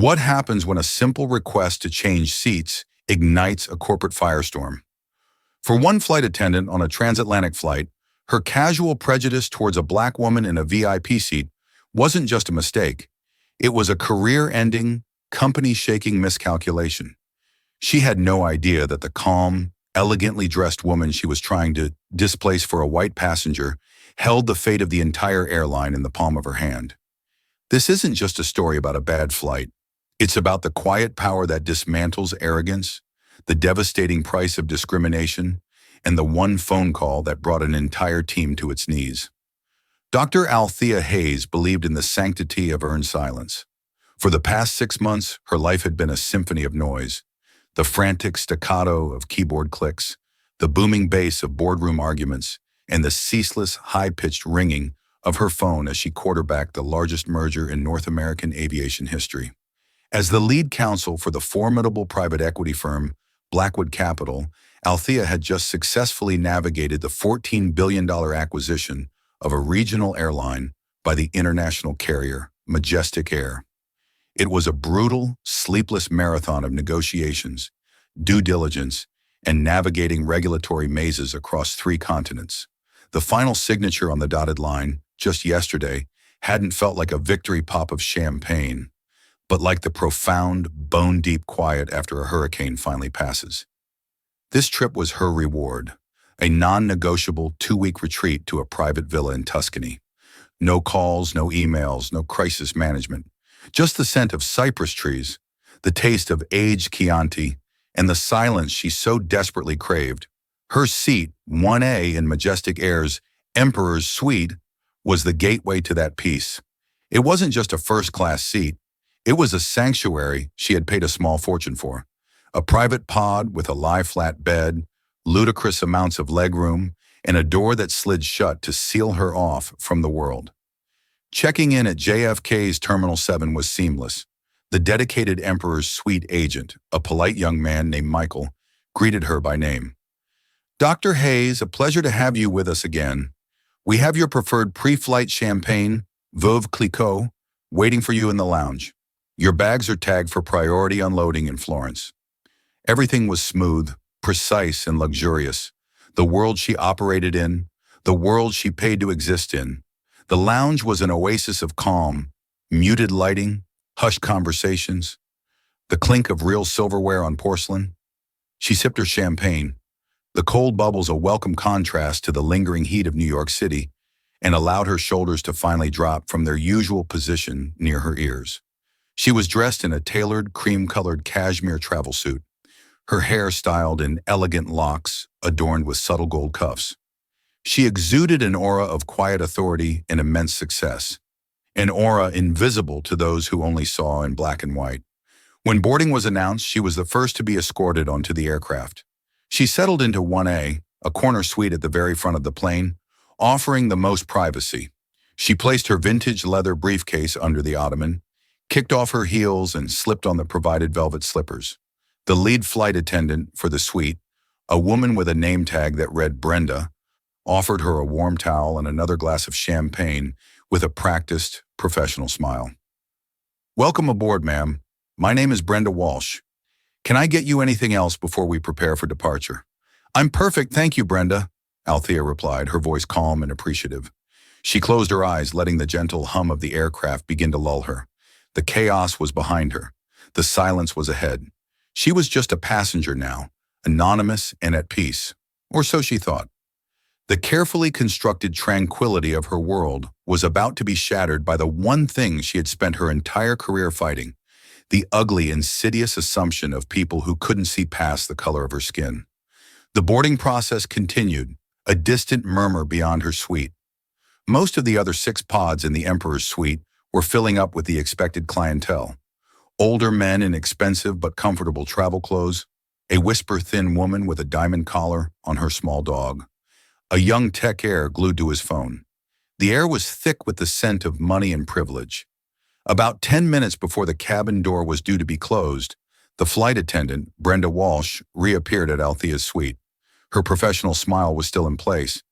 What happens when a simple request to change seats ignites a corporate firestorm? For one flight attendant on a transatlantic flight, her casual prejudice towards a black woman in a VIP seat wasn't just a mistake. It was a career-ending, company-shaking miscalculation. She had no idea that the calm, elegantly dressed woman she was trying to displace for a white passenger held the fate of the entire airline in the palm of her hand. This isn't just a story about a bad flight. It's about the quiet power that dismantles arrogance, the devastating price of discrimination, and the one phone call that brought an entire team to its knees. Dr. Althea Hayes believed in the sanctity of earned silence. For the past 6 months, her life had been a symphony of noise. The frantic staccato of keyboard clicks, the booming bass of boardroom arguments, and the ceaseless, high-pitched ringing of her phone as she quarterbacked the largest merger in North American aviation history. As the lead counsel for the formidable private equity firm Blackwood Capital, Althea had just successfully navigated the $14 billion acquisition of a regional airline by the international carrier Majestic Air. It was a brutal, sleepless marathon of negotiations, due diligence, and navigating regulatory mazes across 3 continents. The final signature on the dotted line, just yesterday, hadn't felt like a victory pop of champagne, but like the profound, bone-deep quiet after a hurricane finally passes. This trip was her reward, a non-negotiable 2-week retreat to a private villa in Tuscany. No calls, no emails, no crisis management. Just the scent of cypress trees, the taste of aged Chianti, and the silence she so desperately craved. Her seat, 1A in Majestic Air's Emperor's Suite, was the gateway to that peace. It wasn't just a first-class seat. It was a sanctuary she had paid a small fortune for. A private pod with a lie-flat bed, ludicrous amounts of legroom, and a door that slid shut to seal her off from the world. Checking in at JFK's Terminal 7 was seamless. The dedicated Emperor's Suite agent, a polite young man named Michael, greeted her by name. "Dr. Hayes, a pleasure to have you with us again. We have your preferred pre-flight champagne, Veuve Clicquot, waiting for you in the lounge. Your bags are tagged for priority unloading in Florence." Everything was smooth, precise, and luxurious. The world she operated in, the world she paid to exist in. The lounge was an oasis of calm, muted lighting, hushed conversations, the clink of real silverware on porcelain. She sipped her champagne, the cold bubbles a welcome contrast to the lingering heat of New York City, and allowed her shoulders to finally drop from their usual position near her ears. She was dressed in a tailored, cream-colored cashmere travel suit, her hair styled in elegant locks adorned with subtle gold cuffs. She exuded an aura of quiet authority and immense success, an aura invisible to those who only saw in black and white. When boarding was announced, she was the first to be escorted onto the aircraft. She settled into 1A, a corner suite at the very front of the plane, offering the most privacy. She placed her vintage leather briefcase under the ottoman, kicked off her heels, and slipped on the provided velvet slippers. The lead flight attendant for the suite, a woman with a name tag that read Brenda, offered her a warm towel and another glass of champagne with a practiced, professional smile. "Welcome aboard, ma'am. My name is Brenda Walsh. Can I get you anything else before we prepare for departure?" "I'm perfect, thank you, Brenda," Althea replied, her voice calm and appreciative. She closed her eyes, letting the gentle hum of the aircraft begin to lull her. The chaos was behind her. The silence was ahead. She was just a passenger now, anonymous and at peace, or so she thought. The carefully constructed tranquility of her world was about to be shattered by the one thing she had spent her entire career fighting, the ugly, insidious assumption of people who couldn't see past the color of her skin. The boarding process continued, a distant murmur beyond her suite. Most of the other 6 pods in the Emperor's Suite were filling up with the expected clientele. Older men in expensive but comfortable travel clothes, a whisper-thin woman with a diamond collar on her small dog, a young tech heir glued to his phone. The air was thick with the scent of money and privilege. About 10 minutes before the cabin door was due to be closed, the flight attendant, Brenda Walsh, reappeared at Althea's suite. Her professional smile was still in place,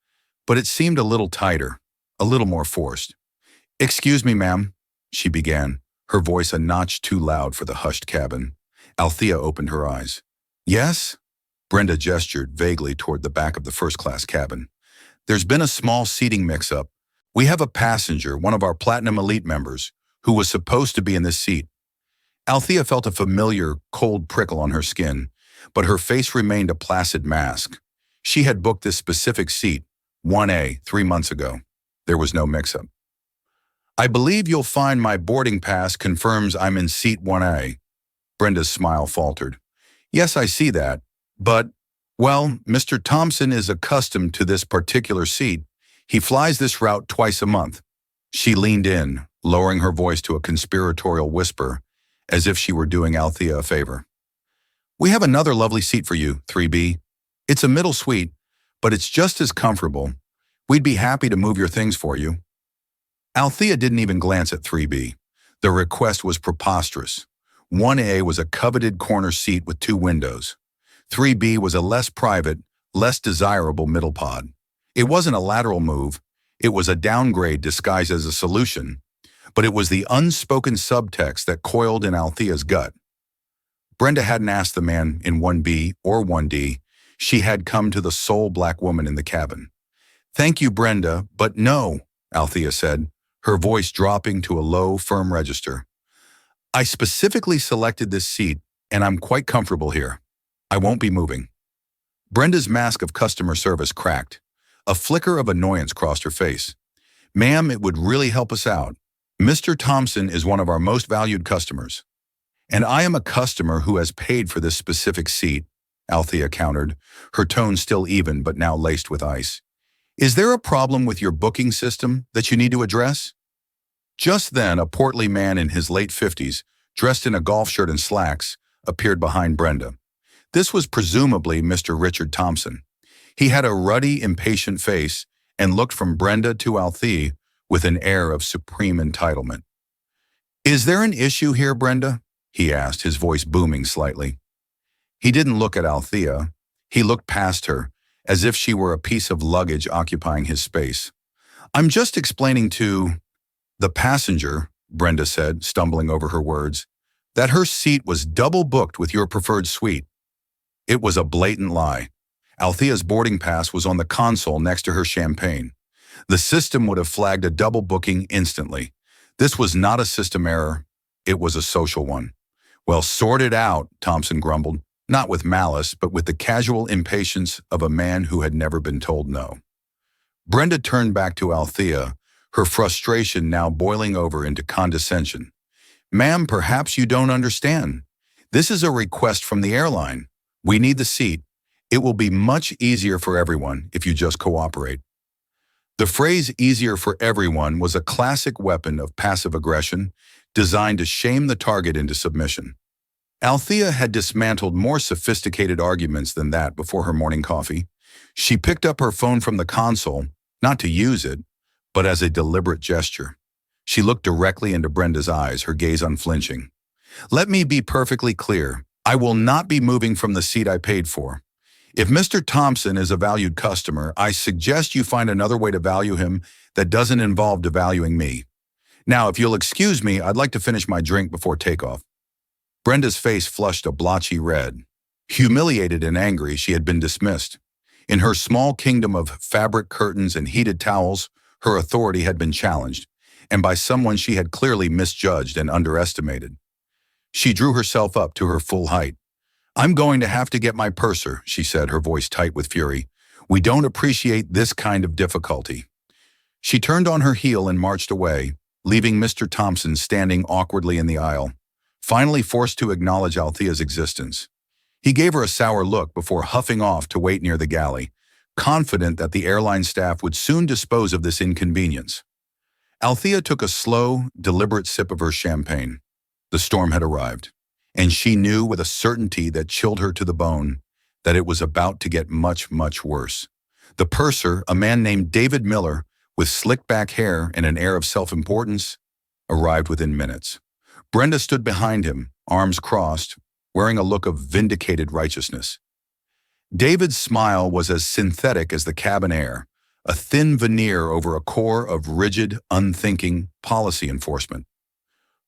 but it seemed a little tighter, a little more forced. "Excuse me, ma'am," she began, her voice a notch too loud for the hushed cabin. Althea opened her eyes. Yes? Brenda gestured vaguely toward the back of the first-class cabin. There's been a small seating mix-up. We have a passenger, one of our Platinum Elite members, who was supposed to be in this seat. Althea felt a familiar, cold prickle on her skin, but her face remained a placid mask. She had booked this specific seat, 1A, 3 months ago. There was no mix-up. I believe you'll find my boarding pass confirms I'm in seat 1A. Brenda's smile faltered. Yes, I see that, but, well, Mr. Thompson is accustomed to this particular seat. He flies this route twice a month. She leaned in, lowering her voice to a conspiratorial whisper, as if she were doing Althea a favor. We have another lovely seat for you, 3B. It's a middle suite, but it's just as comfortable. We'd be happy to move your things for you. Althea didn't even glance at 3B. The request was preposterous. 1A was a coveted corner seat with 2 windows. 3B was a less private, less desirable middle pod. It wasn't a lateral move. It was a downgrade disguised as a solution. But it was the unspoken subtext that coiled in Althea's gut. Brenda hadn't asked the man in 1B or 1D. She had come to the sole black woman in the cabin. Thank you, Brenda, but no, Althea said, her voice dropping to a low, firm register. I specifically selected this seat, and I'm quite comfortable here. I won't be moving. Brenda's mask of customer service cracked. A flicker of annoyance crossed her face. Ma'am, it would really help us out. Mr. Thompson is one of our most valued customers. And I am a customer who has paid for this specific seat, Althea countered, her tone still even but now laced with ice. Is there a problem with your booking system that you need to address? Just then, a portly man in his late 50s, dressed in a golf shirt and slacks, appeared behind Brenda. This was presumably Mr. Richard Thompson. He had a ruddy, impatient face and looked from Brenda to Althea with an air of supreme entitlement. Is there an issue here, Brenda? He asked, his voice booming slightly. He didn't look at Althea. He looked past her, as if she were a piece of luggage occupying his space. I'm just explaining to the passenger, Brenda said, stumbling over her words, that her seat was double booked with your preferred suite. It was a blatant lie. Althea's boarding pass was on the console next to her champagne. The system would have flagged a double booking instantly. This was not a system error. It was a social one. Well, sort it out, Thompson grumbled, not with malice, but with the casual impatience of a man who had never been told no. Brenda turned back to Althea, her frustration now boiling over into condescension. Ma'am, perhaps you don't understand. This is a request from the airline. We need the seat. It will be much easier for everyone if you just cooperate. The phrase easier for everyone was a classic weapon of passive aggression designed to shame the target into submission. Althea had dismantled more sophisticated arguments than that before her morning coffee. She picked up her phone from the console, not to use it, but as a deliberate gesture. She looked directly into Brenda's eyes, her gaze unflinching. Let me be perfectly clear. I will not be moving from the seat I paid for. If Mr. Thompson is a valued customer, I suggest you find another way to value him that doesn't involve devaluing me. Now, if you'll excuse me, I'd like to finish my drink before takeoff. Brenda's face flushed a blotchy red. Humiliated and angry, she had been dismissed. In her small kingdom of fabric curtains and heated towels, her authority had been challenged, and by someone she had clearly misjudged and underestimated. She drew herself up to her full height. I'm going to have to get my purser, she said, her voice tight with fury. We don't appreciate this kind of difficulty. She turned on her heel and marched away, leaving Mr. Thompson standing awkwardly in the aisle, finally forced to acknowledge Althea's existence. He gave her a sour look before huffing off to wait near the galley, confident that the airline staff would soon dispose of this inconvenience. Althea took a slow, deliberate sip of her champagne. The storm had arrived, and she knew with a certainty that chilled her to the bone that it was about to get much, much worse. The purser, a man named David Miller, with slick-back hair and an air of self-importance, arrived within minutes. Brenda stood behind him, arms crossed, wearing a look of vindicated righteousness. David's smile was as synthetic as the cabin air, a thin veneer over a core of rigid, unthinking policy enforcement.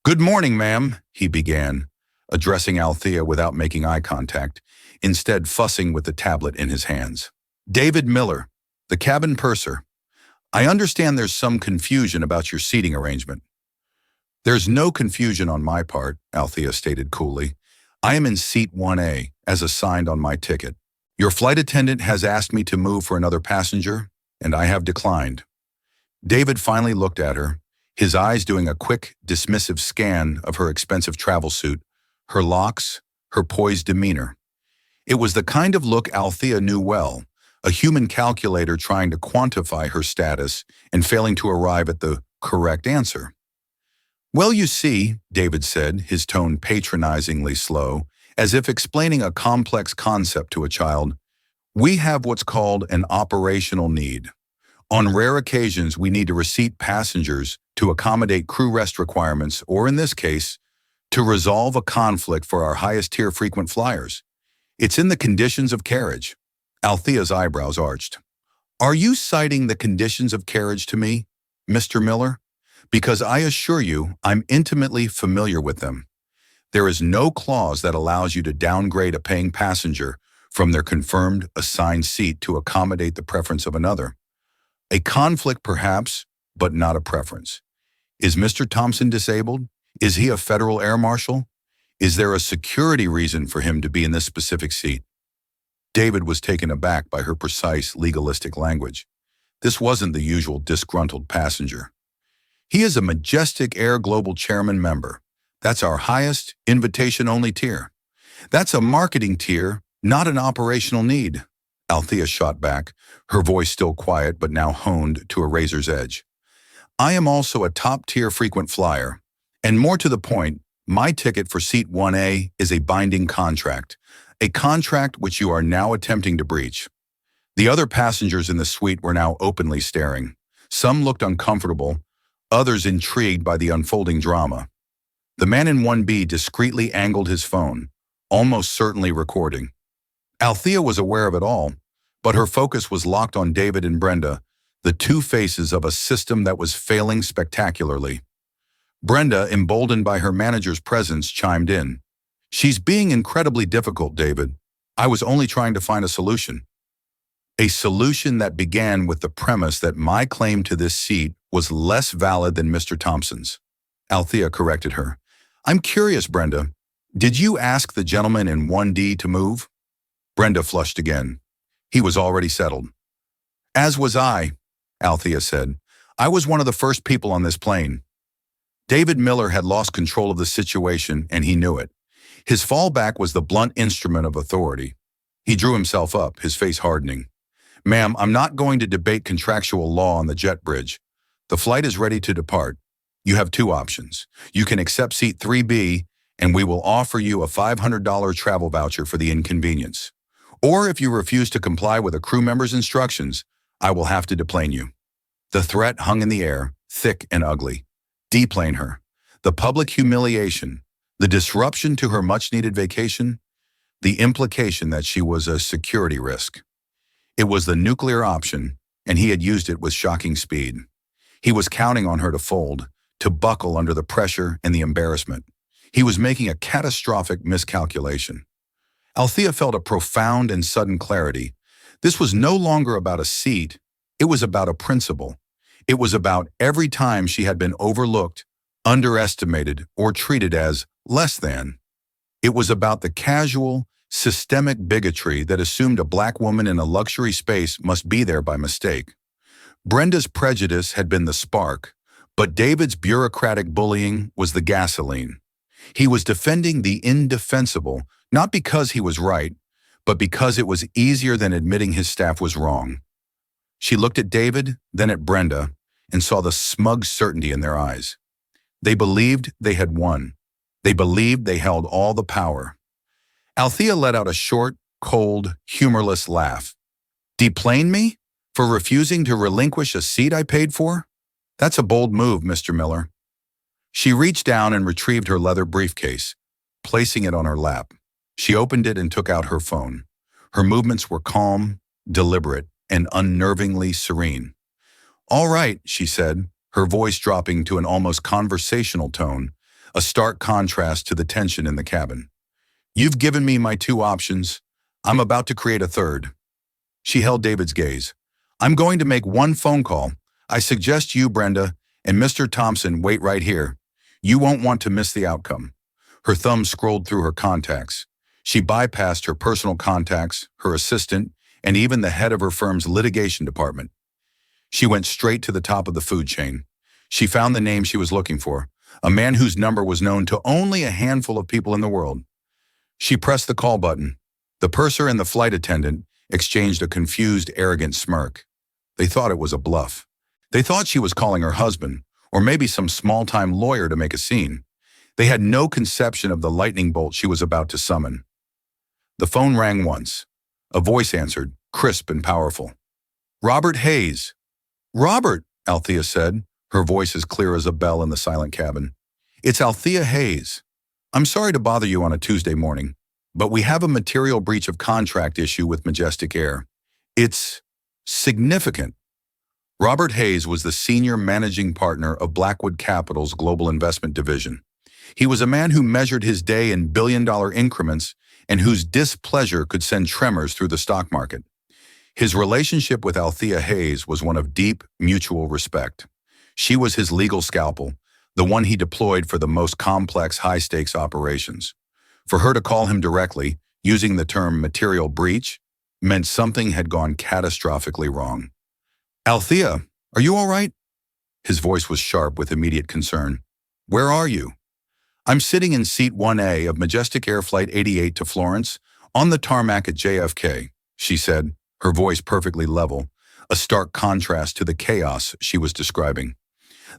Good morning, ma'am, he began, addressing Althea without making eye contact, instead fussing with the tablet in his hands. David Miller, the cabin purser. I understand there's some confusion about your seating arrangement. There's no confusion on my part, Althea stated coolly. I am in seat 1A, as assigned on my ticket. Your flight attendant has asked me to move for another passenger, and I have declined. David finally looked at her, his eyes doing a quick, dismissive scan of her expensive travel suit, her locks, her poised demeanor. It was the kind of look Althea knew well, a human calculator trying to quantify her status and failing to arrive at the correct answer. Well, you see, David said, his tone patronizingly slow, as if explaining a complex concept to a child, we have what's called an operational need. On rare occasions, we need to reseat passengers to accommodate crew rest requirements, or in this case, to resolve a conflict for our highest-tier frequent flyers. It's in the conditions of carriage. Althea's eyebrows arched. Are you citing the conditions of carriage to me, Mr. Miller? Because I assure you, I'm intimately familiar with them. There is no clause that allows you to downgrade a paying passenger from their confirmed assigned seat to accommodate the preference of another. A conflict perhaps, but not a preference. Is Mr. Thompson disabled? Is he a federal air marshal? Is there a security reason for him to be in this specific seat? David was taken aback by her precise, legalistic language. This wasn't the usual disgruntled passenger. He is a majestic Air Global Chairman member. That's our highest, invitation-only tier. That's a marketing tier, not an operational need. Althea shot back, her voice still quiet but now honed to a razor's edge. I am also a top-tier frequent flyer, and more to the point, my ticket for seat 1A is a binding contract, a contract which you are now attempting to breach. The other passengers in the suite were now openly staring. Some looked uncomfortable, others intrigued by the unfolding drama. The man in 1B discreetly angled his phone, almost certainly recording. Althea was aware of it all, but her focus was locked on David and Brenda, the two faces of a system that was failing spectacularly. Brenda, emboldened by her manager's presence, chimed in. She's being incredibly difficult, David. I was only trying to find a solution. A solution that began with the premise that my claim to this seat was less valid than Mr. Thompson's. Althea corrected her. I'm curious, Brenda. Did you ask the gentleman in 1D to move? Brenda flushed again. He was already settled. As was I, Althea said. I was one of the first people on this plane. David Miller had lost control of the situation, and he knew it. His fallback was the blunt instrument of authority. He drew himself up, his face hardening. Ma'am, I'm not going to debate contractual law on the jet bridge. The flight is ready to depart. You have two options. You can accept seat 3B, and we will offer you a $500 travel voucher for the inconvenience. Or if you refuse to comply with a crew member's instructions, I will have to deplane you. The threat hung in the air, thick and ugly. Deplane her. The public humiliation, the disruption to her much-needed vacation, the implication that she was a security risk. It was the nuclear option, and he had used it with shocking speed. He was counting on her to fold, to buckle under the pressure and the embarrassment. He was making a catastrophic miscalculation. Althea felt a profound and sudden clarity. This was no longer about a seat, it was about a principle. It was about every time she had been overlooked, underestimated, or treated as less than. It was about the casual, systemic bigotry that assumed a black woman in a luxury space must be there by mistake. Brenda's prejudice had been the spark, but David's bureaucratic bullying was the gasoline. He was defending the indefensible, not because he was right, but because it was easier than admitting his staff was wrong. She looked at David, then at Brenda, and saw the smug certainty in their eyes. They believed they had won. They believed they held all the power. Althea let out a short, cold, humorless laugh. Deplane me? For refusing to relinquish a seat I paid for? That's a bold move, Mr. Miller. She reached down and retrieved her leather briefcase, placing it on her lap. She opened it and took out her phone. Her movements were calm, deliberate, and unnervingly serene. All right, she said, her voice dropping to an almost conversational tone. a stark contrast to the tension in the cabin. "You've given me my two options. I'm about to create a third." She held David's gaze. "I'm going to make one phone call. I suggest you, Brenda, and Mr. Thompson wait right here. You won't want to miss the outcome." Her thumb scrolled through her contacts. She bypassed her personal contacts, her assistant, and even the head of her firm's litigation department. She went straight to the top of the food chain. She found the name she was looking for, a man whose number was known to only a handful of people in the world. She pressed the call button. The purser and the flight attendant exchanged a confused, arrogant smirk. They thought it was a bluff. They thought she was calling her husband, or maybe some small-time lawyer to make a scene. They had no conception of the lightning bolt she was about to summon. The phone rang once. A voice answered, crisp and powerful. "Robert Hayes." "Robert," Althea said, her voice as clear as a bell in the silent cabin. "It's Althea Hayes. I'm sorry to bother you on a Tuesday morning, but we have a material breach of contract issue with Majestic Air. It's significant." Robert Hayes was the senior managing partner of Blackwood Capital's global investment division. He was a man who measured his day in billion-dollar increments and whose displeasure could send tremors through the stock market. His relationship with Althea Hayes was one of deep, mutual respect. She was his legal scalpel, the one he deployed for the most complex, high-stakes operations. For her to call him directly, using the term material breach, meant something had gone catastrophically wrong. "Althea, are you all right?" His voice was sharp with immediate concern. "Where are you?" "I'm sitting in seat 1A of Majestic Air Flight 88 to Florence, on the tarmac at JFK, she said, her voice perfectly level, a stark contrast to the chaos she was describing.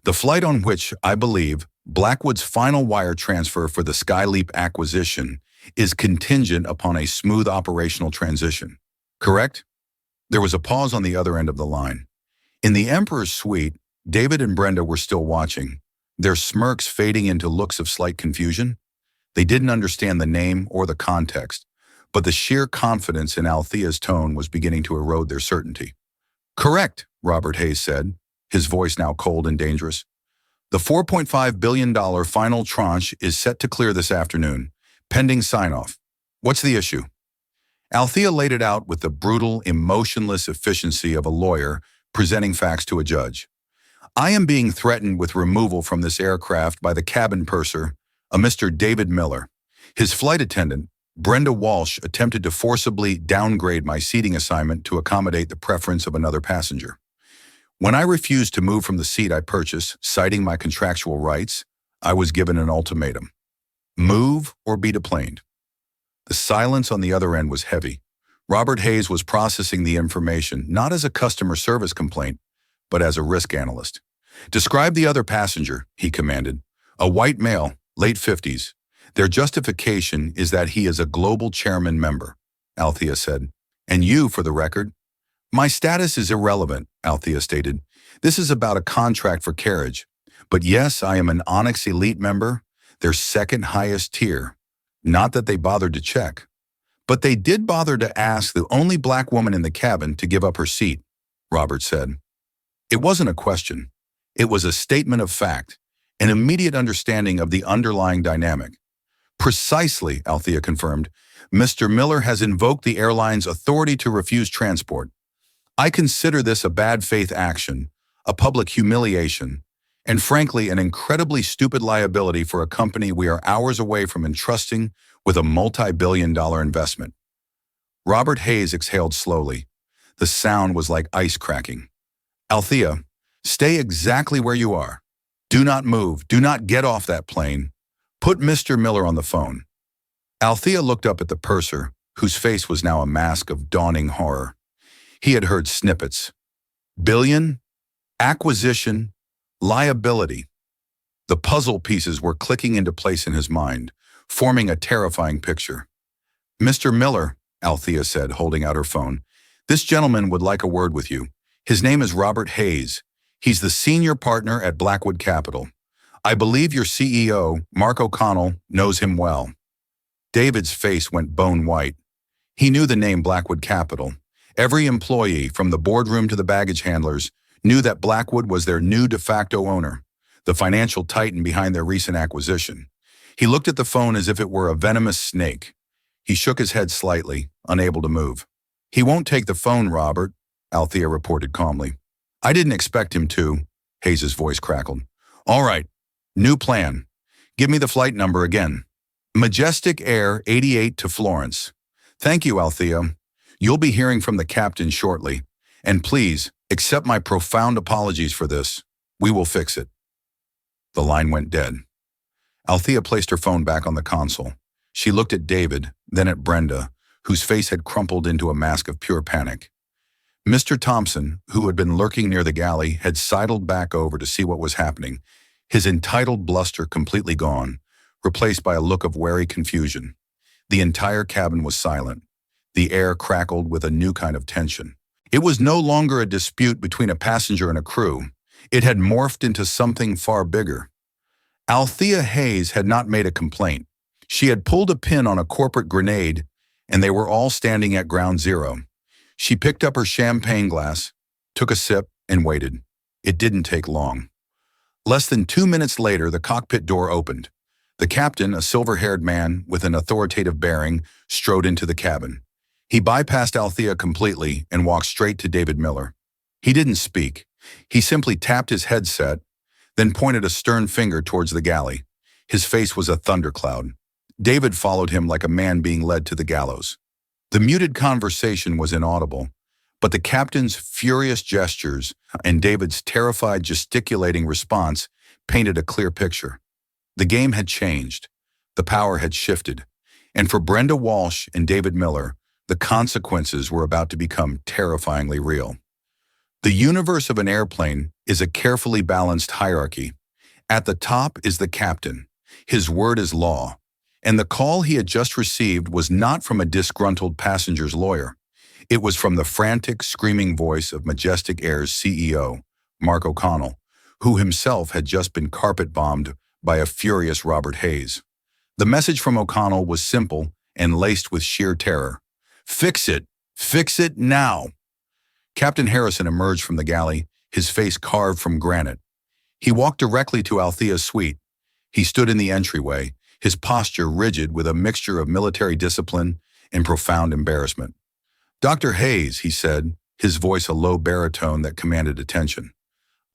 "The flight on which, I believe, Blackwood's final wire transfer for the Skyleap acquisition is contingent upon a smooth operational transition. Correct?" There was a pause on the other end of the line. In the Emperor's suite, David and Brenda were still watching, their smirks fading into looks of slight confusion. They didn't understand the name or the context, but the sheer confidence in Althea's tone was beginning to erode their certainty. "Correct," Robert Hayes said, his voice now cold and dangerous. "The $4.5 billion final tranche is set to clear this afternoon, pending sign-off. What's the issue?" Althea laid it out with the brutal, emotionless efficiency of a lawyer presenting facts to a judge. "I am being threatened with removal from this aircraft by the cabin purser, a Mr. David Miller. His flight attendant, Brenda Walsh, attempted to forcibly downgrade my seating assignment to accommodate the preference of another passenger. When I refused to move from the seat I purchased, citing my contractual rights, I was given an ultimatum. Move or be deplaned." The silence on the other end was heavy. Robert Hayes was processing the information not as a customer service complaint, but as a risk analyst. "Describe the other passenger," he commanded. "A white male, late 50s. Their justification is that he is a global chairman member," Althea said. "And you, for the record?" "My status is irrelevant," Althea stated. "This is about a contract for carriage. But yes, I am an Onyx Elite member, their second highest tier. Not that they bothered to check. But they did bother to ask the only black woman in the cabin to give up her seat," Robert said. It wasn't a question. It was a statement of fact, an immediate understanding of the underlying dynamic. "Precisely," Althea confirmed. "Mr. Miller has invoked the airline's authority to refuse transport. I consider this a bad faith action, a public humiliation, and frankly an incredibly stupid liability for a company we are hours away from entrusting with a multi-billion-dollar investment." Robert Hayes exhaled slowly. The sound was like ice cracking. "Althea, stay exactly where you are. Do not move. Do not get off that plane. Put Mr. Miller on the phone." Althea looked up at the purser, whose face was now a mask of dawning horror. He had heard snippets. Billion, acquisition, liability. The puzzle pieces were clicking into place in his mind, forming a terrifying picture. "Mr. Miller," Althea said, holding out her phone, "this gentleman would like a word with you. His name is Robert Hayes. He's the senior partner at Blackwood Capital. I believe your CEO, Mark O'Connell, knows him well." David's face went bone white. He knew the name Blackwood Capital. Every employee, from the boardroom to the baggage handlers, knew that Blackwood was their new de facto owner. the financial titan behind their recent acquisition. He looked at the phone as if it were a venomous snake. He shook his head slightly, unable to move. "He won't take the phone, Robert," Althea reported calmly. "I didn't expect him to," Hayes's voice crackled. "All right, new plan. Give me the flight number again." "Majestic Air 88 to Florence." "Thank you, Althea. You'll be hearing from the captain shortly. And please, accept my profound apologies for this. We will fix it." The line went dead. Althea placed her phone back on the console. She looked at David, then at Brenda, whose face had crumpled into a mask of pure panic. Mr. Thompson, who had been lurking near the galley, had sidled back over to see what was happening, his entitled bluster completely gone, replaced by a look of wary confusion. The entire cabin was silent. The air crackled with a new kind of tension. It was no longer a dispute between a passenger and a crew. It had morphed into something far bigger. Althea Hayes had not made a complaint. She had pulled a pin on a corporate grenade, and they were all standing at ground zero. She picked up her champagne glass, took a sip, and waited. It didn't take long. Less than 2 minutes later, the cockpit door opened. The captain, a silver-haired man with an authoritative bearing, strode into the cabin. He bypassed Althea completely and walked straight to David Miller. He didn't speak. He simply tapped his headset, then pointed a stern finger towards the galley. His face was a thundercloud. David followed him like a man being led to the gallows. The muted conversation was inaudible, but the captain's furious gestures and David's terrified gesticulating response painted a clear picture. The game had changed. The power had shifted. And for Brenda Walsh and David Miller, the consequences were about to become terrifyingly real. The universe of an airplane is a carefully balanced hierarchy. At the top is the captain. His word is law. And the call he had just received was not from a disgruntled passenger's lawyer. It was from the frantic, screaming voice of Majestic Air's CEO, Mark O'Connell, who himself had just been carpet-bombed by a furious Robert Hayes. The message from O'Connell was simple and laced with sheer terror. "Fix it! Fix it now!" Captain Harrison emerged from the galley, his face carved from granite. He walked directly to Althea's suite. He stood in the entryway, his posture rigid with a mixture of military discipline and profound embarrassment. "Dr. Hayes," he said, his voice a low baritone that commanded attention.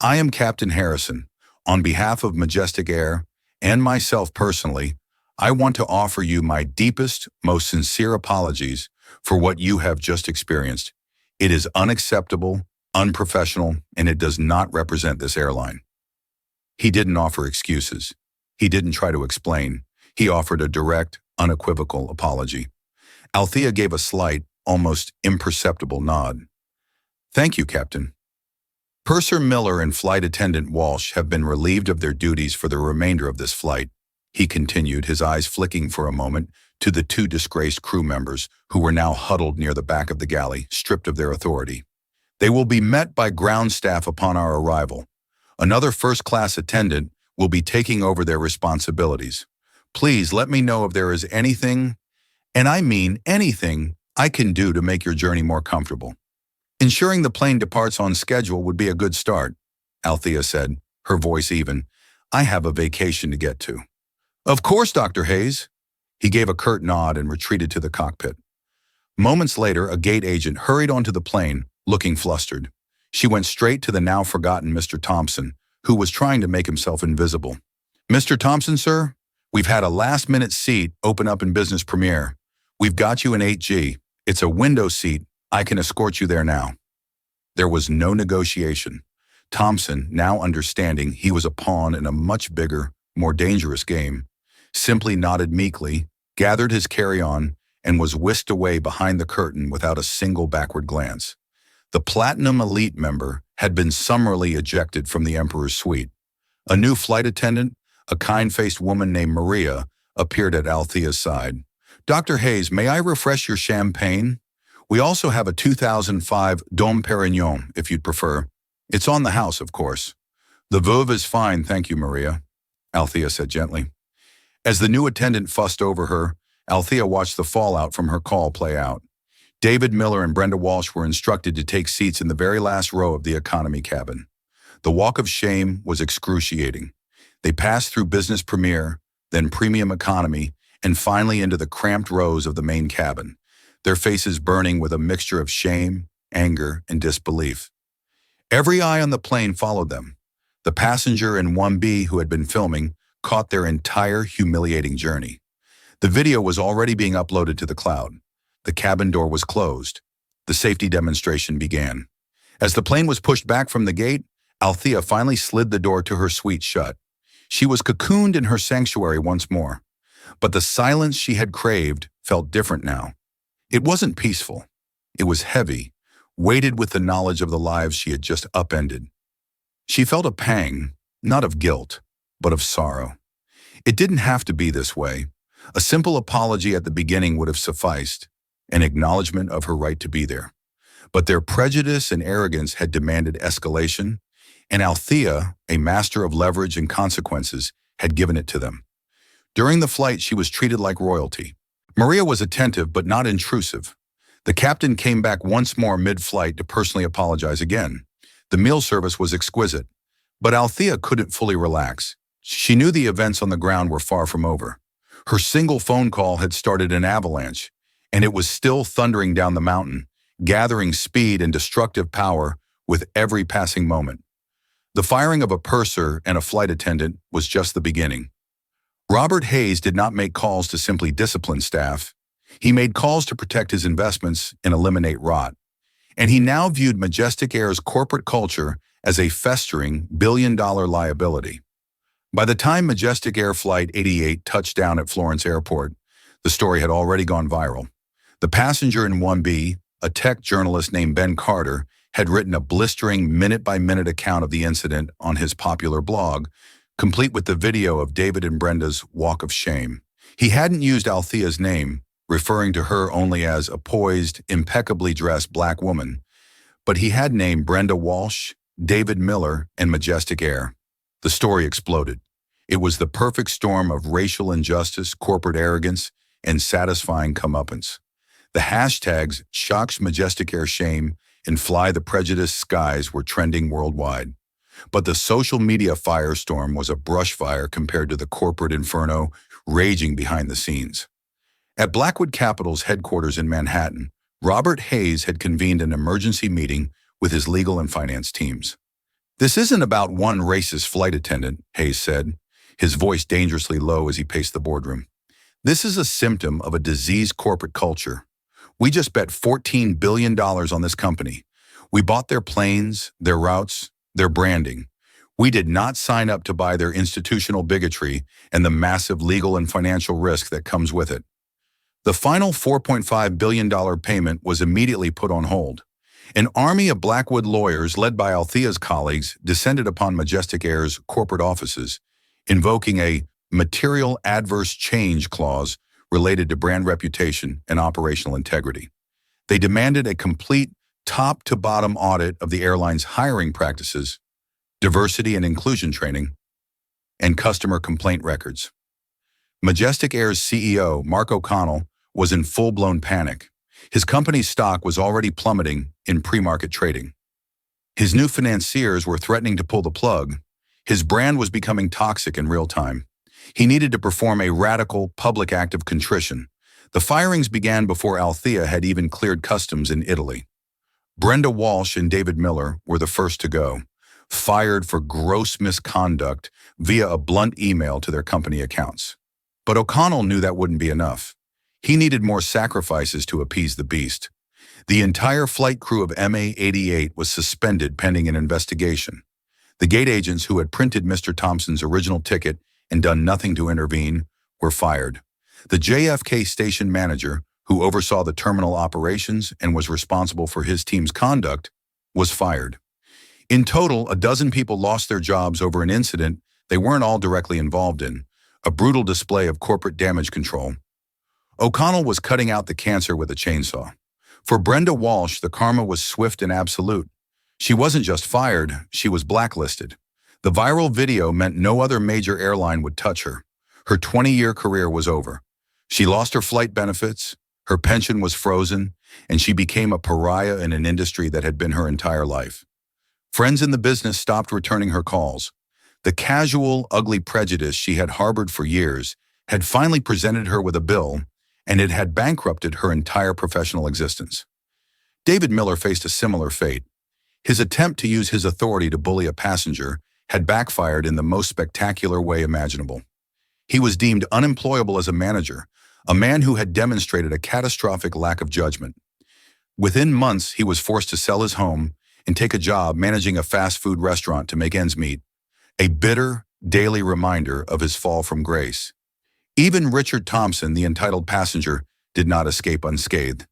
"I am Captain Harrison. On behalf of Majestic Air, and myself personally, I want to offer you my deepest, most sincere apologies for what you have just experienced. It is unacceptable, unprofessional, and it does not represent this airline." He didn't offer excuses. He didn't try to explain. He offered a direct, unequivocal apology. Althea gave a slight, almost imperceptible nod. "Thank you, Captain." "Purser Miller and Flight Attendant Walsh have been relieved of their duties for the remainder of this flight," he continued, his eyes flicking for a moment to the 2 disgraced crew members who were now huddled near the back of the galley, stripped of their authority. "They will be met by ground staff upon our arrival. Another first-class attendant will be taking over their responsibilities. Please let me know if there is anything, and I mean anything, I can do to make your journey more comfortable. Ensuring the plane departs on schedule would be a good start," Althea said, her voice even. "I have a vacation to get to." "Of course, Dr. Hayes." He gave a curt nod and retreated to the cockpit. Moments later, a gate agent hurried onto the plane, looking flustered. She went straight to the now-forgotten Mr. Thompson, who was trying to make himself invisible. "Mr. Thompson, sir? We've had a last-minute seat open up in Business Premier. We've got you in 8G. It's a window seat. I can escort you there now." There was no negotiation. Thompson, now understanding he was a pawn in a much bigger, more dangerous game, simply nodded meekly, gathered his carry-on, and was whisked away behind the curtain without a single backward glance. The Platinum Elite member had been summarily ejected from the Emperor's suite. A new flight attendant, a kind-faced woman named Maria, appeared at Althea's side. "Dr. Hayes, may I refresh your champagne? We also have a 2005 Dom Perignon, if you'd prefer. It's on the house, of course." "The Veuve is fine, thank you, Maria," Althea said gently. As the new attendant fussed over her, Althea watched the fallout from her call play out. David Miller and Brenda Walsh were instructed to take seats in the very last row of the economy cabin. The walk of shame was excruciating. They passed through business premier, then premium economy, and finally into the cramped rows of the main cabin, their faces burning with a mixture of shame, anger, and disbelief. Every eye on the plane followed them. The passenger in 1B who had been filming caught their entire humiliating journey. The video was already being uploaded to the cloud. The cabin door was closed. The safety demonstration began. As the plane was pushed back from the gate, Althea finally slid the door to her suite shut. She was cocooned in her sanctuary once more. But the silence she had craved felt different now. It wasn't peaceful. It was heavy, weighted with the knowledge of the lives she had just upended. She felt a pang, not of guilt, but of sorrow. It didn't have to be this way. A simple apology at the beginning would have sufficed, an acknowledgement of her right to be there. But their prejudice and arrogance had demanded escalation, and Althea, a master of leverage and consequences, had given it to them. During the flight, she was treated like royalty. Maria was attentive but not intrusive. The captain came back once more mid-flight to personally apologize again. The meal service was exquisite, but Althea couldn't fully relax. She knew the events on the ground were far from over. Her single phone call had started an avalanche, and it was still thundering down the mountain, gathering speed and destructive power with every passing moment. The firing of a purser and a flight attendant was just the beginning. Robert Hayes did not make calls to simply discipline staff. He made calls to protect his investments and eliminate rot. And he now viewed Majestic Air's corporate culture as a festering billion-dollar liability. By the time Majestic Air Flight 88 touched down at Florence Airport, the story had already gone viral. The passenger in 1B, a tech journalist named Ben Carter, had written a blistering minute-by-minute account of the incident on his popular blog, complete with the video of David and Brenda's walk of shame. He hadn't used Althea's name, referring to her only as a poised, impeccably dressed black woman, but he had named Brenda Walsh, David Miller, and Majestic Air. The story exploded. It was the perfect storm of racial injustice, corporate arrogance, and satisfying comeuppance. The hashtags "Shocks Majestic Air Shame" and "Fly the Prejudice Skies" were trending worldwide. But the social media firestorm was a brush fire compared to the corporate inferno raging behind the scenes. At Blackwood Capital's headquarters in Manhattan, Robert Hayes had convened an emergency meeting with his legal and finance teams. "This isn't about one racist flight attendant," Hayes said, his voice dangerously low as he paced the boardroom. "This is a symptom of a diseased corporate culture. We just bet $14 billion on this company. We bought their planes, their routes, their branding. We did not sign up to buy their institutional bigotry and the massive legal and financial risk that comes with it." The final $4.5 billion payment was immediately put on hold. An army of Blackwood lawyers led by Althea's colleagues descended upon Majestic Air's corporate offices, invoking a material adverse change clause related to brand reputation and operational integrity. They demanded a complete top-to-bottom audit of the airline's hiring practices, diversity and inclusion training, and customer complaint records. Majestic Air's CEO, Mark O'Connell, was in full-blown panic. His company's stock was already plummeting in pre-market trading. His new financiers were threatening to pull the plug. His brand was becoming toxic in real time. He needed to perform a radical public act of contrition. The firings began before Althea had even cleared customs in Italy. Brenda Walsh and David Miller were the first to go, fired for gross misconduct via a blunt email to their company accounts. But O'Connell knew that wouldn't be enough. He needed more sacrifices to appease the beast. The entire flight crew of MA-88 was suspended pending an investigation. The gate agents who had printed Mr. Thompson's original ticket and done nothing to intervene were fired. The JFK station manager, who oversaw the terminal operations and was responsible for his team's conduct, was fired. In total, a dozen people lost their jobs over an incident they weren't all directly involved in, a brutal display of corporate damage control. O'Connell was cutting out the cancer with a chainsaw. For Brenda Walsh, the karma was swift and absolute. She wasn't just fired, she was blacklisted. The viral video meant no other major airline would touch her. Her 20-year career was over. She lost her flight benefits, her pension was frozen, and she became a pariah in an industry that had been her entire life. Friends in the business stopped returning her calls. The casual, ugly prejudice she had harbored for years had finally presented her with a bill, and it had bankrupted her entire professional existence. David Miller faced a similar fate. His attempt to use his authority to bully a passenger had backfired in the most spectacular way imaginable. He was deemed unemployable as a manager, a man who had demonstrated a catastrophic lack of judgment. Within months, he was forced to sell his home and take a job managing a fast food restaurant to make ends meet, a bitter, daily reminder of his fall from grace. Even Richard Thompson, the entitled passenger, did not escape unscathed.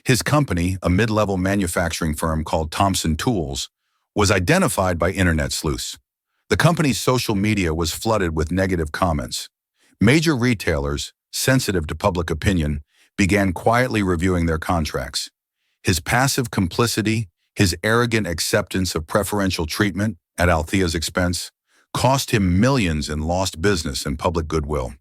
His company, a mid-level manufacturing firm called Thompson Tools, was identified by internet sleuths. The company's social media was flooded with negative comments. Major retailers, sensitive to public opinion, began quietly reviewing their contracts. His passive complicity, his arrogant acceptance of preferential treatment at Althea's expense, cost him millions in lost business and public goodwill.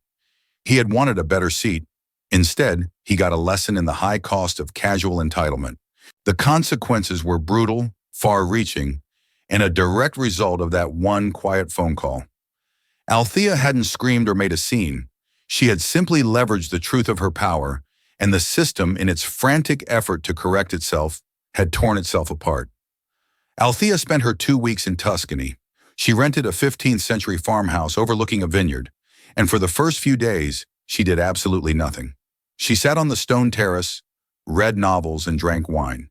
He had wanted a better seat. Instead, he got a lesson in the high cost of casual entitlement. The consequences were brutal, far-reaching, and a direct result of that one quiet phone call. Althea hadn't screamed or made a scene. She had simply leveraged the truth of her power, and the system, in its frantic effort to correct itself, had torn itself apart. Althea spent her 2 weeks in Tuscany. She rented a 15th-century farmhouse overlooking a vineyard, and for the first few days, she did absolutely nothing. She sat on the stone terrace, read novels, and drank wine.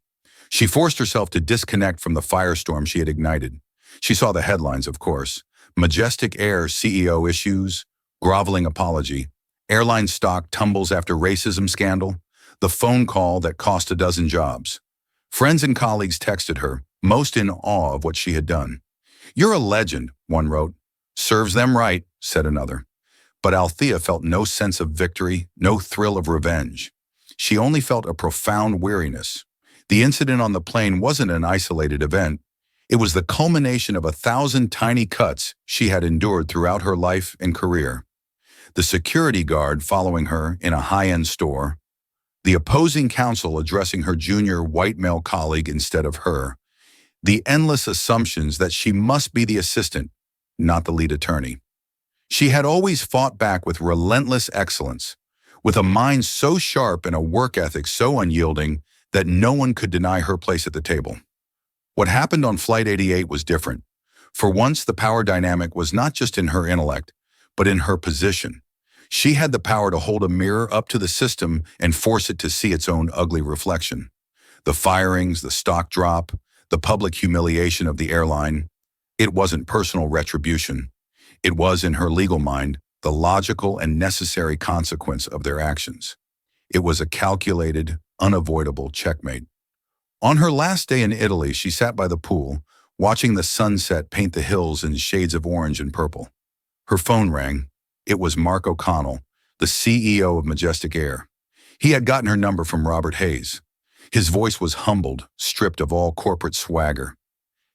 She forced herself to disconnect from the firestorm she had ignited. She saw the headlines, of course. Majestic Air CEO issues, groveling apology, airline stock tumbles after racism scandal, the phone call that cost a dozen jobs. Friends and colleagues texted her, most in awe of what she had done. "You're a legend," one wrote. "Serves them right," said another. But Althea felt no sense of victory, no thrill of revenge. She only felt a profound weariness. The incident on the plane wasn't an isolated event. It was the culmination of 1,000 tiny cuts she had endured throughout her life and career. The security guard following her in a high-end store, the opposing counsel addressing her junior white male colleague instead of her, the endless assumptions that she must be the assistant, not the lead attorney. She had always fought back with relentless excellence, with a mind so sharp and a work ethic so unyielding that no one could deny her place at the table. What happened on Flight 88 was different. For once, the power dynamic was not just in her intellect, but in her position. She had the power to hold a mirror up to the system and force it to see its own ugly reflection. The firings, the stock drop, the public humiliation of the airline. It wasn't personal retribution. It was, in her legal mind, the logical and necessary consequence of their actions. It was a calculated, unavoidable checkmate. On her last day in Italy, she sat by the pool, watching the sunset paint the hills in shades of orange and purple. Her phone rang. It was Mark O'Connell, the CEO of Majestic Air. He had gotten her number from Robert Hayes. His voice was humbled, stripped of all corporate swagger.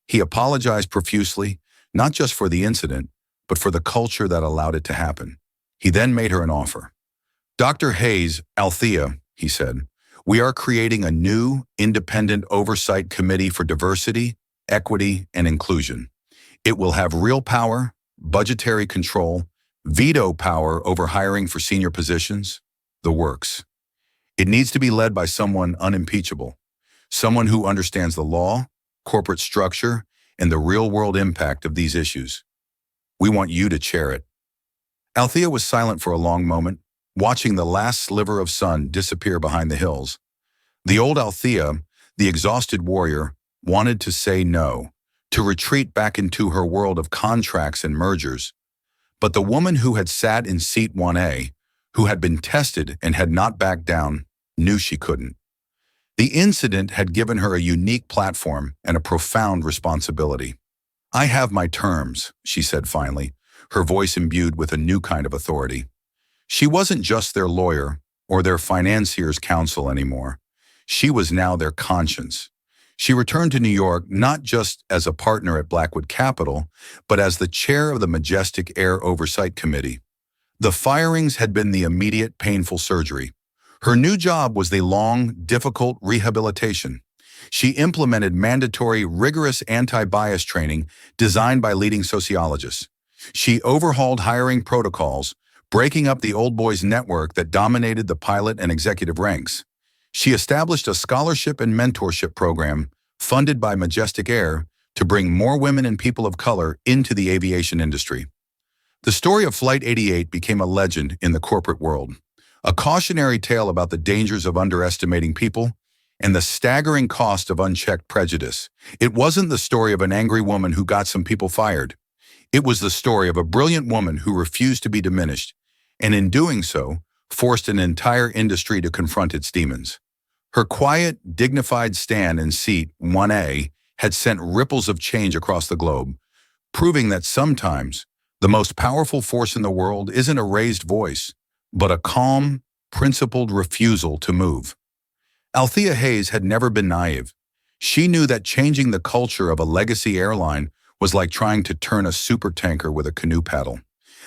He apologized profusely, not just for the incident, but for the culture that allowed it to happen. He then made her an offer. "Dr. Hayes, Althea," he said, "we are creating a new, independent oversight committee for diversity, equity, and inclusion. It will have real power, budgetary control, veto power over hiring for senior positions, the works. It needs to be led by someone unimpeachable, someone who understands the law, corporate structure, and the real-world impact of these issues. We want you to chair it." Althea was silent for a long moment, watching the last sliver of sun disappear behind the hills. The old Althea, the exhausted warrior, wanted to say no, to retreat back into her world of contracts and mergers. But the woman who had sat in seat 1A, who had been tested and had not backed down, knew she couldn't. The incident had given her a unique platform and a profound responsibility. "I have my terms," she said finally, her voice imbued with a new kind of authority. She wasn't just their lawyer or their financier's counsel anymore. She was now their conscience. She returned to New York not just as a partner at Blackwood Capital, but as the chair of the Majestic Air Oversight Committee. The firings had been the immediate painful surgery. Her new job was the long, difficult rehabilitation. She implemented mandatory, rigorous anti-bias training designed by leading sociologists. She overhauled hiring protocols, breaking up the old boys network that dominated the pilot and executive ranks. She established a scholarship and mentorship program funded by Majestic Air to bring more women and people of color into the aviation industry. The story of Flight 88 became a legend in the corporate world, a cautionary tale about the dangers of underestimating people and the staggering cost of unchecked prejudice. It wasn't the story of an angry woman who got some people fired. It was the story of a brilliant woman who refused to be diminished, and in doing so, forced an entire industry to confront its demons. Her quiet, dignified stand in seat 1A had sent ripples of change across the globe, proving that sometimes the most powerful force in the world isn't a raised voice, but a calm, principled refusal to move. Althea Hayes had never been naive. She knew that changing the culture of a legacy airline was like trying to turn a supertanker with a canoe paddle.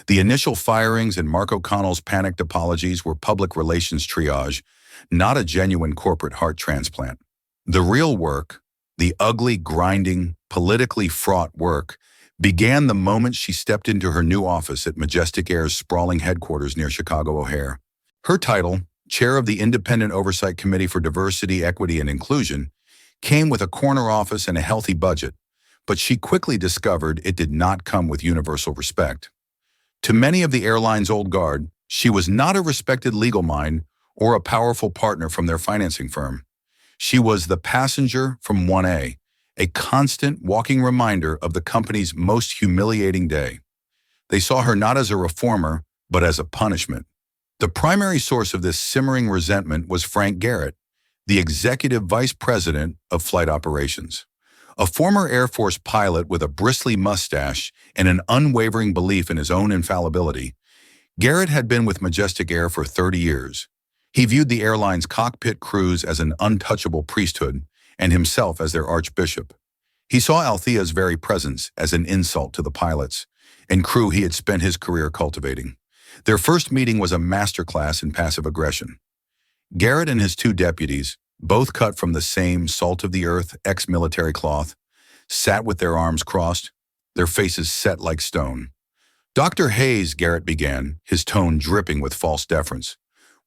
The initial firings and Mark O'Connell's panicked apologies were public relations triage, not a genuine corporate heart transplant. The real work, the ugly, grinding, politically fraught work, began the moment she stepped into her new office at Majestic Air's sprawling headquarters near Chicago O'Hare. Her title, Chair of the Independent Oversight Committee for Diversity, Equity, and Inclusion, came with a corner office and a healthy budget, but she quickly discovered it did not come with universal respect. To many of the airline's old guard, she was not a respected legal mind or a powerful partner from their financing firm. She was the passenger from 1A, a constant walking reminder of the company's most humiliating day. They saw her not as a reformer, but as a punishment. The primary source of this simmering resentment was Frank Garrett, the executive vice president of flight operations. A former Air Force pilot with a bristly mustache and an unwavering belief in his own infallibility, Garrett had been with Majestic Air for 30 years. He viewed the airline's cockpit crews as an untouchable priesthood and himself as their archbishop. He saw Althea's very presence as an insult to the pilots and crew he had spent his career cultivating. Their first meeting was a masterclass in passive aggression. Garrett and his two deputies, both cut from the same salt-of-the-earth ex-military cloth, sat with their arms crossed, their faces set like stone. "Dr. Hayes," Garrett began, his tone dripping with false deference,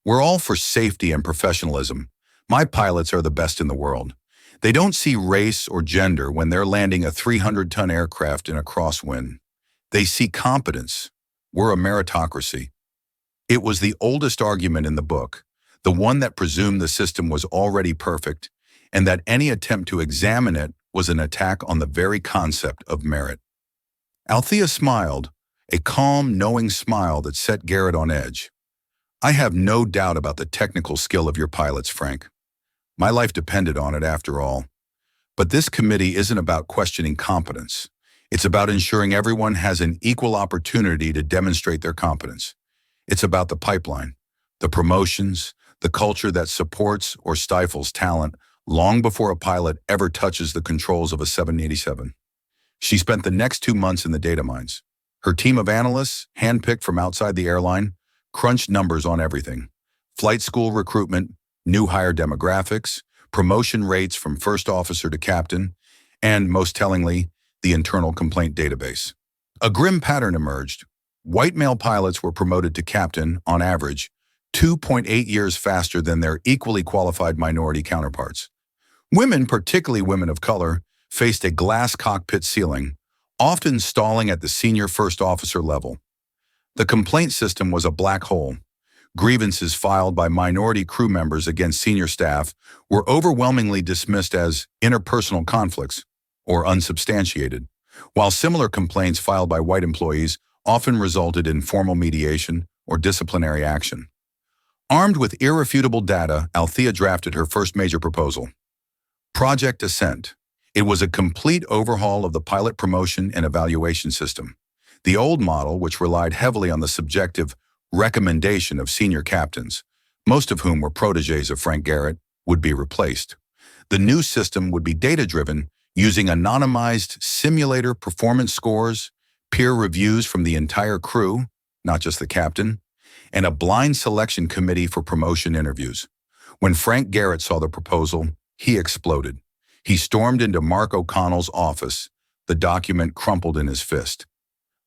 "we're all for safety and professionalism. My pilots are the best in the world. They don't see race or gender when they're landing a 300-ton aircraft in a crosswind. They see competence. We're a meritocracy." It was the oldest argument in the book, the one that presumed the system was already perfect, and that any attempt to examine it was an attack on the very concept of merit. Althea smiled, a calm, knowing smile that set Garrett on edge. "I have no doubt about the technical skill of your pilots, Frank. My life depended on it after all. But this committee isn't about questioning competence. It's about ensuring everyone has an equal opportunity to demonstrate their competence. It's about the pipeline, the promotions, the culture that supports or stifles talent long before a pilot ever touches the controls of a 787. She spent the next 2 months in the data mines. Her team of analysts, handpicked from outside the airline, crunched numbers on everything: flight school recruitment, new hire demographics, promotion rates from first officer to captain, and, most tellingly, the internal complaint database. A grim pattern emerged. White male pilots were promoted to captain, on average, 2.8 years faster than their equally qualified minority counterparts. Women, particularly women of color, faced a glass cockpit ceiling, often stalling at the senior first officer level. The complaint system was a black hole. Grievances filed by minority crew members against senior staff were overwhelmingly dismissed as interpersonal conflicts or unsubstantiated, while similar complaints filed by white employees often resulted in formal mediation or disciplinary action. Armed with irrefutable data, Althea drafted her first major proposal: Project Ascent. It was a complete overhaul of the pilot promotion and evaluation system. The old model, which relied heavily on the subjective recommendation of senior captains, most of whom were protégés of Frank Garrett, would be replaced. The new system would be data-driven, using anonymized simulator performance scores, peer reviews from the entire crew, not just the captain, and a blind selection committee for promotion interviews. When Frank Garrett saw the proposal, he exploded. He stormed into Mark O'Connell's office, the document crumpled in his fist.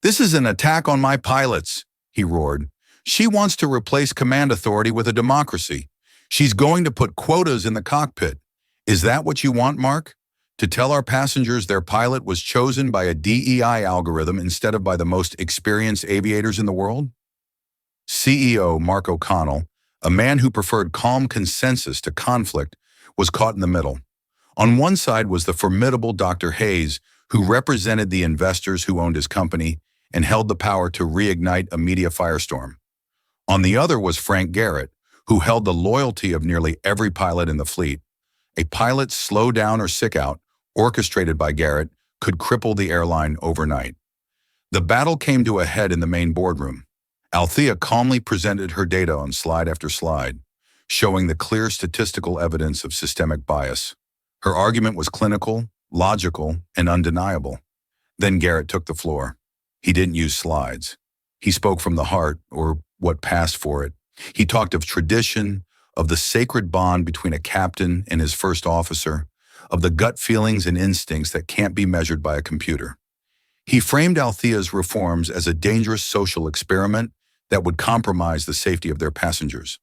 "This is an attack on my pilots," he roared. "She wants to replace command authority with a democracy. She's going to put quotas in the cockpit. Is that what you want, Mark? To tell our passengers their pilot was chosen by a DEI algorithm instead of by the most experienced aviators in the world?" CEO Mark O'Connell, a man who preferred calm consensus to conflict, was caught in the middle. On one side was the formidable Dr. Hayes, who represented the investors who owned his company and held the power to reignite a media firestorm. On the other was Frank Garrett, who held the loyalty of nearly every pilot in the fleet. A pilot's slow down or sick out, orchestrated by Garrett, could cripple the airline overnight. The battle came to a head in the main boardroom. Althea calmly presented her data on slide after slide, showing the clear statistical evidence of systemic bias. Her argument was clinical, logical, and undeniable. Then Garrett took the floor. He didn't use slides. He spoke from the heart, or what passed for it. He talked of tradition, of the sacred bond between a captain and his first officer, of the gut feelings and instincts that can't be measured by a computer. He framed Althea's reforms as a dangerous social experiment that would compromise the safety of their passengers.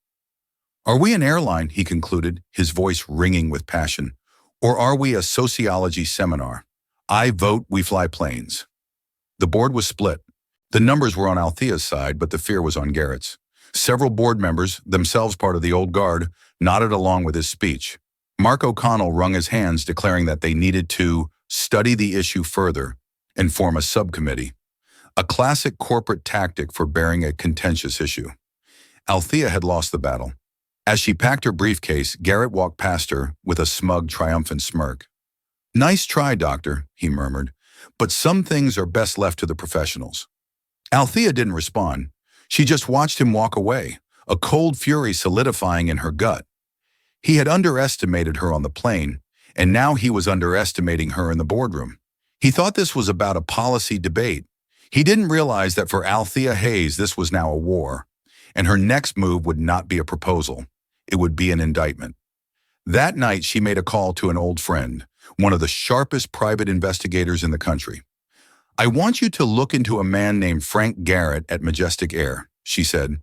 "Are we an airline," he concluded, his voice ringing with passion, "or are we a sociology seminar? I vote we fly planes." The board was split. The numbers were on Althea's side, but the fear was on Garrett's. Several board members, themselves part of the old guard, nodded along with his speech. Mark O'Connell wrung his hands, declaring that they needed to study the issue further and form a subcommittee, a classic corporate tactic for bearing a contentious issue. Althea had lost the battle. As she packed her briefcase, Garrett walked past her with a smug, triumphant smirk. "Nice try, Doctor," he murmured, "but some things are best left to the professionals." Althea didn't respond. She just watched him walk away, a cold fury solidifying in her gut. He had underestimated her on the plane, and now he was underestimating her in the boardroom. He thought this was about a policy debate. He didn't realize that for Althea Hayes this was now a war, and her next move would not be a proposal. It would be an indictment. That night she made a call to an old friend, one of the sharpest private investigators in the country. "I want you to look into a man named Frank Garrett at Majestic Air," she said.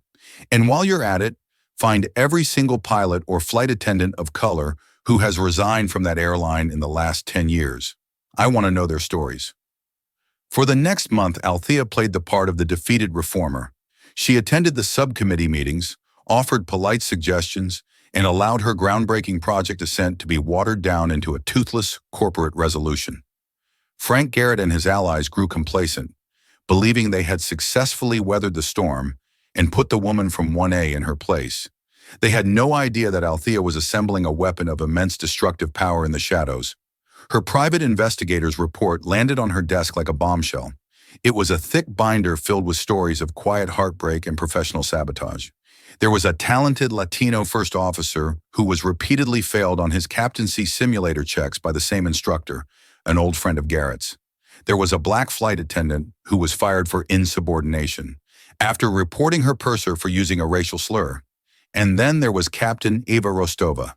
"And while you're at it, find every single pilot or flight attendant of color who has resigned from that airline in the last 10 years. I want to know their stories." For the next month, Althea played the part of the defeated reformer. She attended the subcommittee meetings, offered polite suggestions, and allowed her groundbreaking project ascent to be watered down into a toothless corporate resolution. Frank Garrett and his allies grew complacent, believing they had successfully weathered the storm and put the woman from 1A in her place. They had no idea that Althea was assembling a weapon of immense destructive power in the shadows. Her private investigator's report landed on her desk like a bombshell. It was a thick binder filled with stories of quiet heartbreak and professional sabotage. There was a talented Latino first officer who was repeatedly failed on his captaincy simulator checks by the same instructor, an old friend of Garrett's. There was a black flight attendant who was fired for insubordination, after reporting her purser for using a racial slur. And then there was Captain Eva Rostova.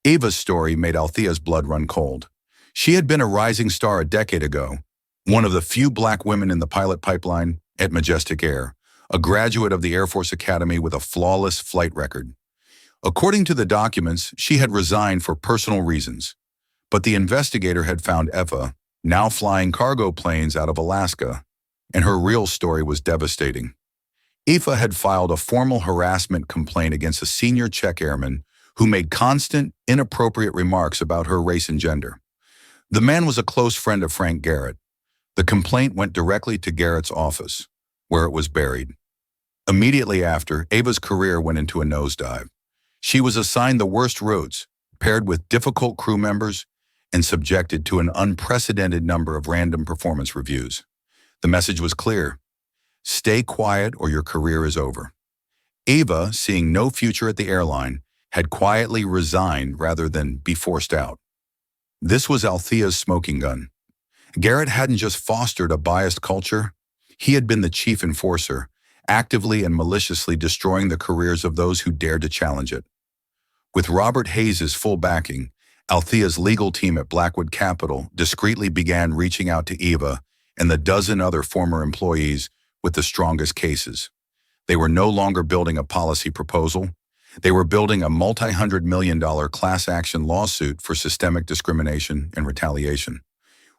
Eva's story made Althea's blood run cold. She had been a rising star a decade ago, one of the few black women in the pilot pipeline at Majestic Air, a graduate of the Air Force Academy with a flawless flight record. According to the documents, she had resigned for personal reasons, but the investigator had found Eva, now flying cargo planes out of Alaska, and her real story was devastating. Eva had filed a formal harassment complaint against a senior Czech airman who made constant, inappropriate remarks about her race and gender. The man was a close friend of Frank Garrett. The complaint went directly to Garrett's office, where it was buried. Immediately after, Eva's career went into a nosedive. She was assigned the worst routes, paired with difficult crew members, and subjected to an unprecedented number of random performance reviews. The message was clear: stay quiet or your career is over. Eva, seeing no future at the airline, had quietly resigned rather than be forced out. This was Althea's smoking gun. Garrett hadn't just fostered a biased culture, he had been the chief enforcer, actively and maliciously destroying the careers of those who dared to challenge it. With Robert Hayes' full backing, Althea's legal team at Blackwood Capital discreetly began reaching out to Eva and the dozen other former employees with the strongest cases. They were no longer building a policy proposal. They were building a multi-hundred-million-dollar class action lawsuit for systemic discrimination and retaliation.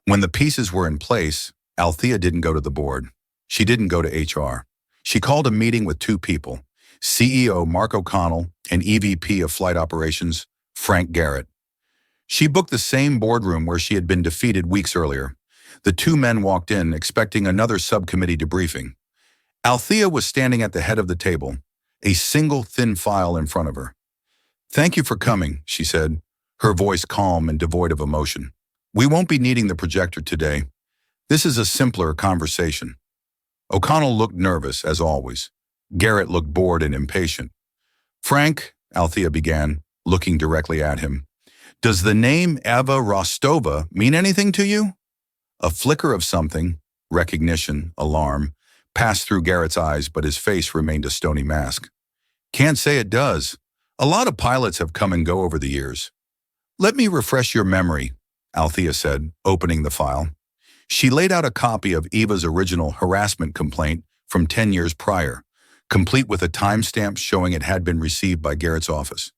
When the pieces were in place, Althea didn't go to the board. She didn't go to HR. She called a meeting with two people, CEO Mark O'Connell and EVP of Flight Operations Frank Garrett. She booked the same boardroom where she had been defeated weeks earlier. The two men walked in, expecting another subcommittee debriefing. Althea was standing at the head of the table, a single thin file in front of her. "Thank you for coming," she said, her voice calm and devoid of emotion. "We won't be needing the projector today. This is a simpler conversation." O'Connell looked nervous, as always. Garrett looked bored and impatient. "Frank," Althea began, looking directly at him, "does the name Eva Rostova mean anything to you?" A flicker of something, recognition, alarm, passed through Garrett's eyes, but his face remained a stony mask. "Can't say it does. A lot of pilots have come and go over the years." "Let me refresh your memory," Althea said, opening the file. She laid out a copy of Eva's original harassment complaint from 10 years prior, complete with a timestamp showing it had been received by Garrett's office.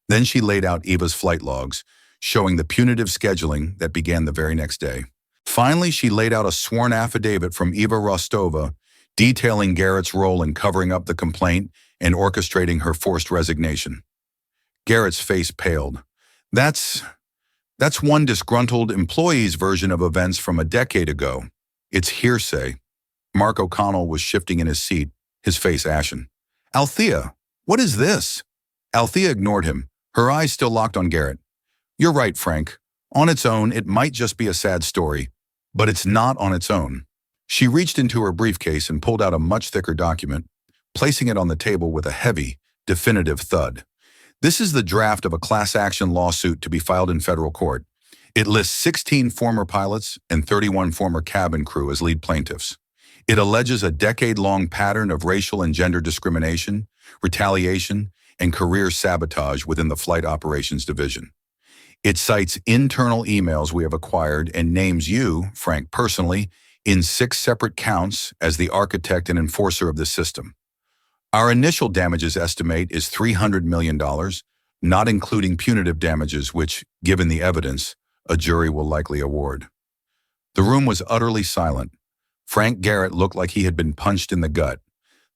Then she laid out Eva's flight logs, showing the punitive scheduling that began the very next day. Finally, she laid out a sworn affidavit from Eva Rostova detailing Garrett's role in covering up the complaint and orchestrating her forced resignation. Garrett's face paled. That's one disgruntled employee's version of events from a decade ago. It's hearsay." Mark O'Connell was shifting in his seat, his face ashen. "Althea, what is this?" Althea ignored him, her eyes still locked on Garrett. "You're right, Frank. On its own, it might just be a sad story, but it's not on its own." She reached into her briefcase and pulled out a much thicker document, placing it on the table with a heavy, definitive thud. "This is the draft of a class action lawsuit to be filed in federal court. It lists 16 former pilots and 31 former cabin crew as lead plaintiffs. It alleges a decade-long pattern of racial and gender discrimination, retaliation, and career sabotage within the Flight Operations Division. It cites internal emails we have acquired and names you, Frank, personally, in 6 separate counts as the architect and enforcer of the system. Our initial damages estimate is $300 million, not including punitive damages, which, given the evidence, a jury will likely award." The room was utterly silent. Frank Garrett looked like he had been punched in the gut.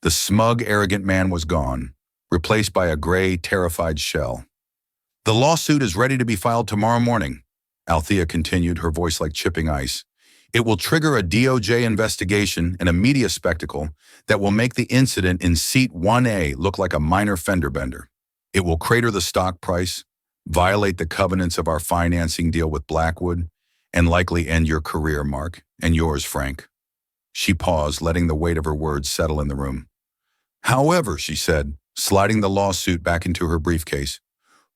The smug, arrogant man was gone, replaced by a gray, terrified shell. "The lawsuit is ready to be filed tomorrow morning," Althea continued, her voice like chipping ice. "It will trigger a DOJ investigation and a media spectacle that will make the incident in Seat 1A look like a minor fender bender. It will crater the stock price, violate the covenants of our financing deal with Blackwood, and likely end your career, Mark, and yours, Frank." She paused, letting the weight of her words settle in the room. "However," she said, sliding the lawsuit back into her briefcase,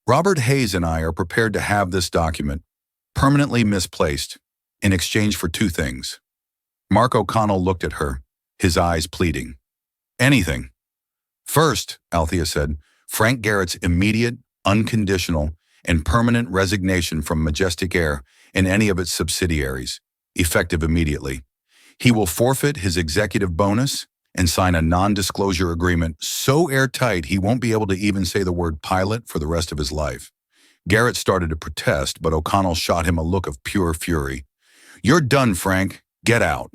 "Robert Hayes and I are prepared to have this document, permanently misplaced, in exchange for 2 things. Mark O'Connell looked at her, his eyes pleading. "Anything." "First," Althea said, "Frank Garrett's immediate, unconditional, and permanent resignation from Majestic Air and any of its subsidiaries, effective immediately. He will forfeit his executive bonus and sign a non-disclosure agreement so airtight he won't be able to even say the word pilot for the rest of his life." Garrett started to protest, but O'Connell shot him a look of pure fury. "You're done, Frank. Get out."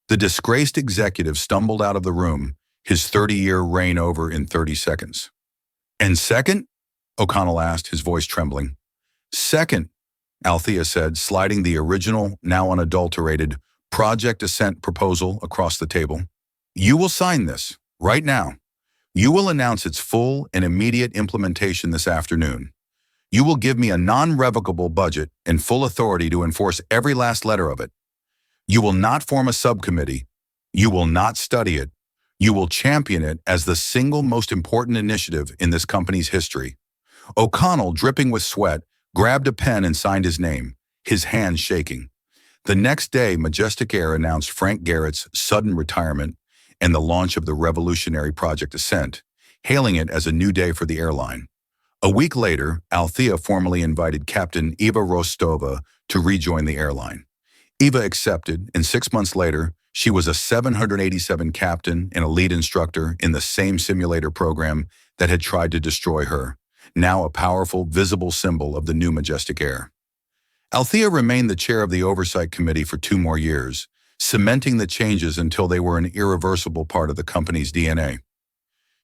The disgraced executive stumbled out of the room, his 30-year reign over in 30 seconds. "And second?" O'Connell asked, his voice trembling. "Second," Althea said, sliding the original, now unadulterated, Project Ascent proposal across the table. "You will sign this, right now. You will announce its full and immediate implementation this afternoon. You will give me a non-revocable budget and full authority to enforce every last letter of it. You will not form a subcommittee. You will not study it. You will champion it as the single most important initiative in this company's history." O'Connell, dripping with sweat, grabbed a pen and signed his name, his hands shaking. The next day, Majestic Air announced Frank Garrett's sudden retirement and the launch of the revolutionary Project Ascent, hailing it as a new day for the airline. A week later, Althea formally invited Captain Eva Rostova to rejoin the airline. Eva accepted, and 6 months later, she was a 787 captain and a lead instructor in the same simulator program that had tried to destroy her, now a powerful, visible symbol of the new majestic air. Althea remained the chair of the Oversight Committee for 2 more years, cementing the changes until they were an irreversible part of the company's DNA.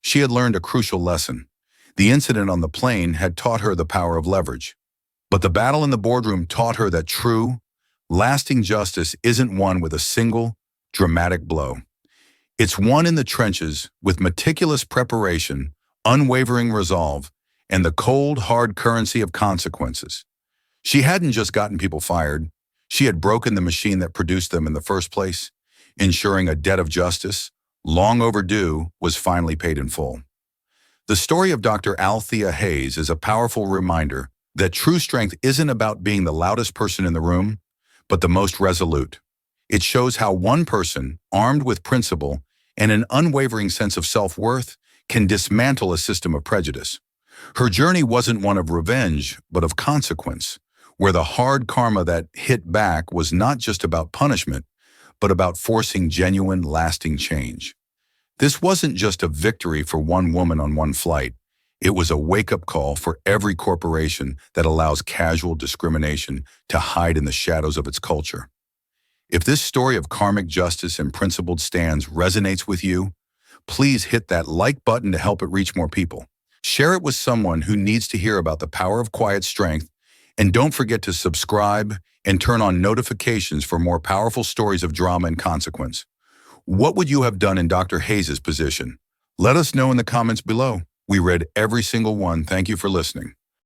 She had learned a crucial lesson. The incident on the plane had taught her the power of leverage. But the battle in the boardroom taught her that true, lasting justice isn't won with a single, dramatic blow. It's won in the trenches with meticulous preparation, unwavering resolve, and the cold, hard currency of consequences. She hadn't just gotten people fired, she had broken the machine that produced them in the first place, ensuring a debt of justice, long overdue, was finally paid in full. The story of Dr. Althea Hayes is a powerful reminder that true strength isn't about being the loudest person in the room, but the most resolute. It shows how one person, armed with principle and an unwavering sense of self-worth, can dismantle a system of prejudice. Her journey wasn't one of revenge, but of consequence, where the hard karma that hit back was not just about punishment, but about forcing genuine, lasting change. This wasn't just a victory for one woman on one flight. It was a wake-up call for every corporation that allows casual discrimination to hide in the shadows of its culture. If this story of karmic justice and principled stands resonates with you, please hit that like button to help it reach more people. Share it with someone who needs to hear about the power of quiet strength, and don't forget to subscribe and turn on notifications for more powerful stories of drama and consequence. What would you have done in Dr. Hayes' position? Let us know in the comments below. We read every single one. Thank you for listening.